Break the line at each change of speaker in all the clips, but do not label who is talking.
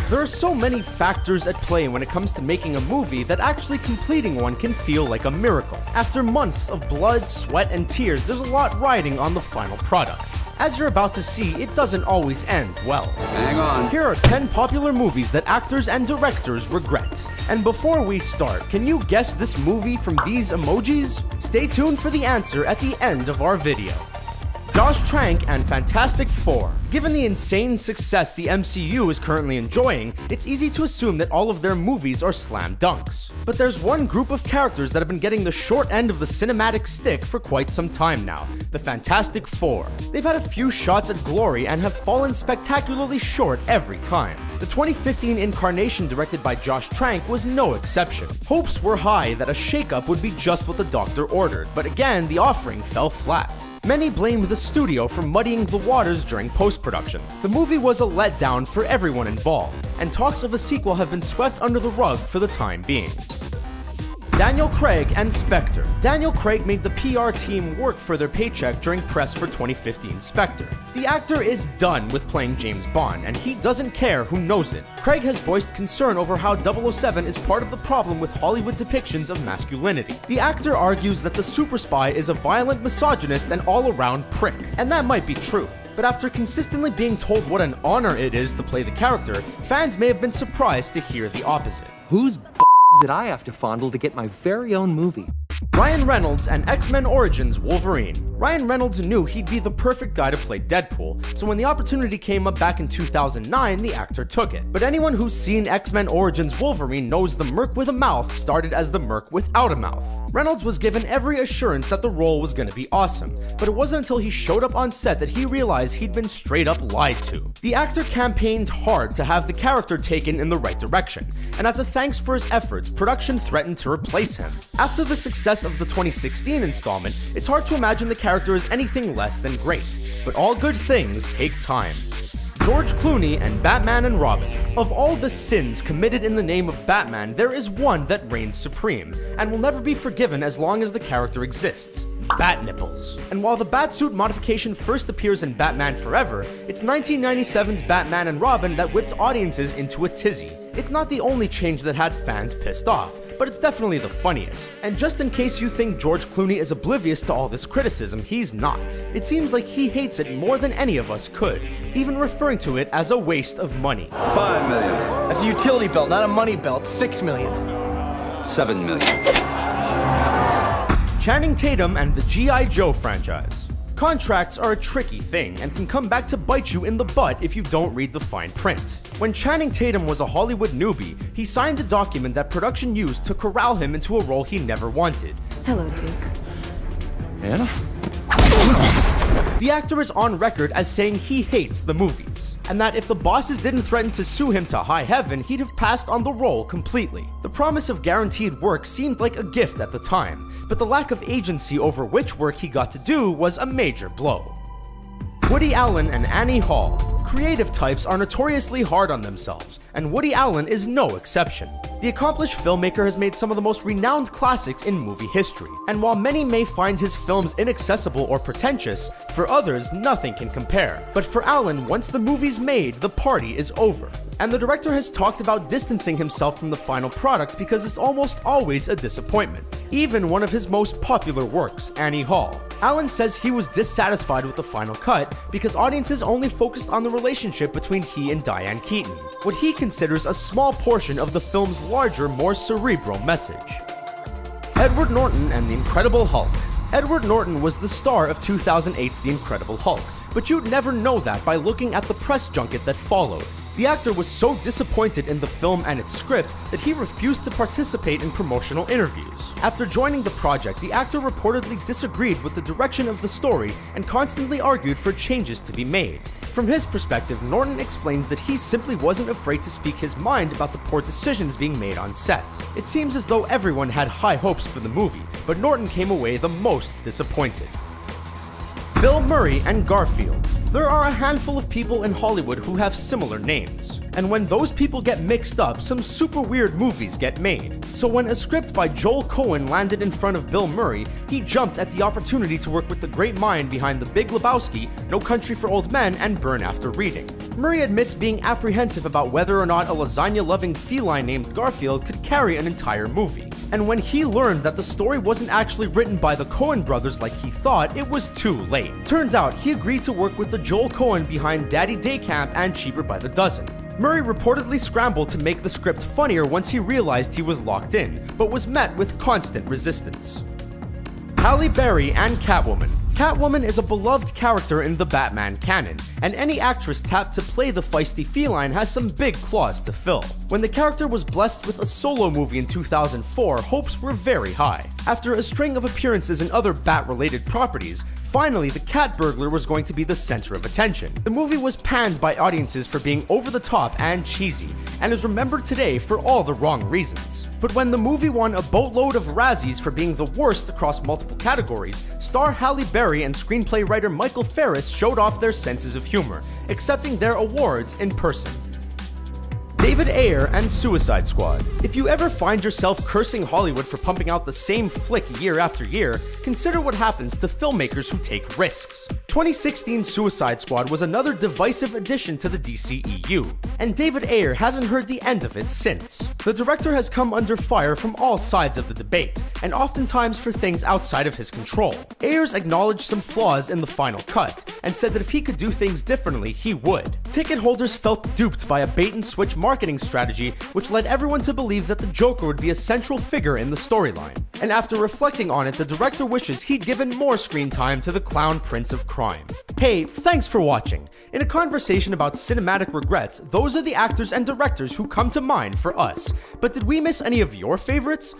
There are so many factors at play when it comes to making a movie that actually completing one can feel like a miracle. After months of blood, sweat, and tears, there's a lot riding on the final product. As you're about to see, it doesn't always end well.
Hang on.
Here are 10 popular movies that actors and directors regret. And before we start, can you guess this movie from these emojis? Stay tuned for the answer at the end of our video. Josh Trank and Fantastic Four. Given the insane success the MCU is currently enjoying, it's easy to assume that all of their movies are slam dunks. But there's one group of characters that have been getting the short end of the cinematic stick for quite some time now, the Fantastic Four. They've had a few shots at glory and have fallen spectacularly short every time. The 2015 incarnation directed by Josh Trank was no exception. Hopes were high that a shakeup would be just what the doctor ordered, but again, the offering fell flat. Many blamed the studio for muddying the waters during post-production. The movie was a letdown for everyone involved, and talks of a sequel have been swept under the rug for the time being. Daniel Craig and Spectre. Daniel Craig made the PR team work for their paycheck during press for 2015 Spectre. The actor is done with playing James Bond, and he doesn't care who knows it. Craig has voiced concern over how 007 is part of the problem with Hollywood depictions of masculinity. The actor argues that the super spy is a violent misogynist and all-around prick, and that might be true. But after consistently being told what an honor it is to play the character, fans may have been surprised to hear the opposite.
Whose did I have to fondle to get my very own movie?
Ryan Reynolds and X-Men Origins Wolverine. Ryan Reynolds knew he'd be the perfect guy to play Deadpool, so when the opportunity came up back in 2009, the actor took it. But anyone who's seen X-Men Origins Wolverine knows the Merc with a mouth started as the Merc without a mouth. Reynolds was given every assurance that the role was going to be awesome, but it wasn't until he showed up on set that he realized he'd been straight up lied to. The actor campaigned hard to have the character taken in the right direction, and as a thanks for his efforts, production threatened to replace him. After the success of the 2016 installment, it's hard to imagine the character is anything less than great. But all good things take time. George Clooney and Batman and Robin. Of all the sins committed in the name of Batman, there is one that reigns supreme, and will never be forgiven as long as the character exists. Bat nipples. And while the Batsuit modification first appears in Batman Forever, it's 1997's Batman and Robin that whipped audiences into a tizzy. It's not the only change that had fans pissed off, but it's definitely the funniest. And just in case you think George Clooney is oblivious to all this criticism, he's not. It seems like he hates it more than any of us could, even referring to it as a waste of money.
$5 million.
That's a utility belt, not a money belt. $6 million.
$7 million.
Channing Tatum and the G.I. Joe franchise. Contracts are a tricky thing and can come back to bite you in the butt if you don't read the fine print. When Channing Tatum was a Hollywood newbie, he signed a document that production used to corral him into a role he never wanted.
Hello, Duke.
Anna?
The actor is on record as saying he hates the movies, and that if the bosses didn't threaten to sue him to high heaven, he'd have passed on the role completely. The promise of guaranteed work seemed like a gift at the time, but the lack of agency over which work he got to do was a major blow. Woody Allen and Annie Hall. Creative types are notoriously hard on themselves, and Woody Allen is no exception. The accomplished filmmaker has made some of the most renowned classics in movie history, and while many may find his films inaccessible or pretentious, for others nothing can compare. But for Allen, once the movie's made, the party is over. And the director has talked about distancing himself from the final product because it's almost always a disappointment. Even one of his most popular works, Annie Hall. Allen says he was dissatisfied with the final cut because audiences only focused on the relationship between he and Diane Keaton, what he considers a small portion of the film's larger, more cerebral message. Edward Norton and the Incredible Hulk. Edward Norton was the star of 2008's The Incredible Hulk, but you'd never know that by looking at the press junket that followed. The actor was so disappointed in the film and its script that he refused to participate in promotional interviews. After joining the project, the actor reportedly disagreed with the direction of the story and constantly argued for changes to be made. From his perspective, Norton explains that he simply wasn't afraid to speak his mind about the poor decisions being made on set. It seems as though everyone had high hopes for the movie, but Norton came away the most disappointed. Bill Murray and Garfield. There are a handful of people in Hollywood who have similar names, and when those people get mixed up, some super weird movies get made. So when a script by Joel Coen landed in front of Bill Murray, he jumped at the opportunity to work with the great mind behind The Big Lebowski, No Country for Old Men, and Burn After Reading. Murray admits being apprehensive about whether or not a lasagna-loving feline named Garfield could carry an entire movie. And when he learned that the story wasn't actually written by the Coen brothers like he thought, it was too late. Turns out, he agreed to work with the Joel Coen behind Daddy Day Camp and Cheaper by the Dozen. Murray reportedly scrambled to make the script funnier once he realized he was locked in, but was met with constant resistance. Halle Berry and Catwoman. Catwoman is a beloved character in the Batman canon, and any actress tapped to play the feisty feline has some big claws to fill. When the character was blessed with a solo movie in 2004, hopes were very high. After a string of appearances in other Bat-related properties, finally the cat burglar was going to be the center of attention. The movie was panned by audiences for being over the top and cheesy, and is remembered today for all the wrong reasons. But when the movie won a boatload of Razzies for being the worst across multiple categories, star Halle Berry and screenplay writer Michael Ferris showed off their senses of humor, accepting their awards in person. David Ayer and Suicide Squad. If you ever find yourself cursing Hollywood for pumping out the same flick year after year, consider what happens to filmmakers who take risks. 2016 Suicide Squad was another divisive addition to the DCEU, and David Ayer hasn't heard the end of it since. The director has come under fire from all sides of the debate, and oftentimes for things outside of his control. Ayers acknowledged some flaws in the final cut, and said that if he could do things differently, he would. Ticket holders felt duped by a bait-and-switch marketing strategy which led everyone to believe that the Joker would be a central figure in the storyline. And after reflecting on it, the director wishes he'd given more screen time to the clown prince of crime. Hey, thanks for watching. In a conversation about cinematic regrets, those are the actors and directors who come to mind for us. But did we miss any of your favorites?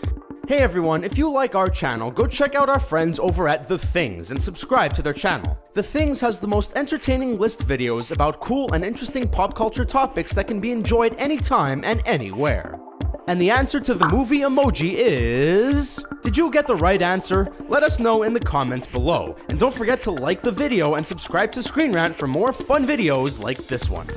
Hey everyone, if you like our channel, go check out our friends over at The Things and subscribe to their channel. The Things has the most entertaining list videos about cool and interesting pop culture topics that can be enjoyed anytime and anywhere. And the answer to the movie emoji is... Did you get the right answer? Let us know in the comments below. And don't forget to like the video and subscribe to Screen Rant for more fun videos like this one.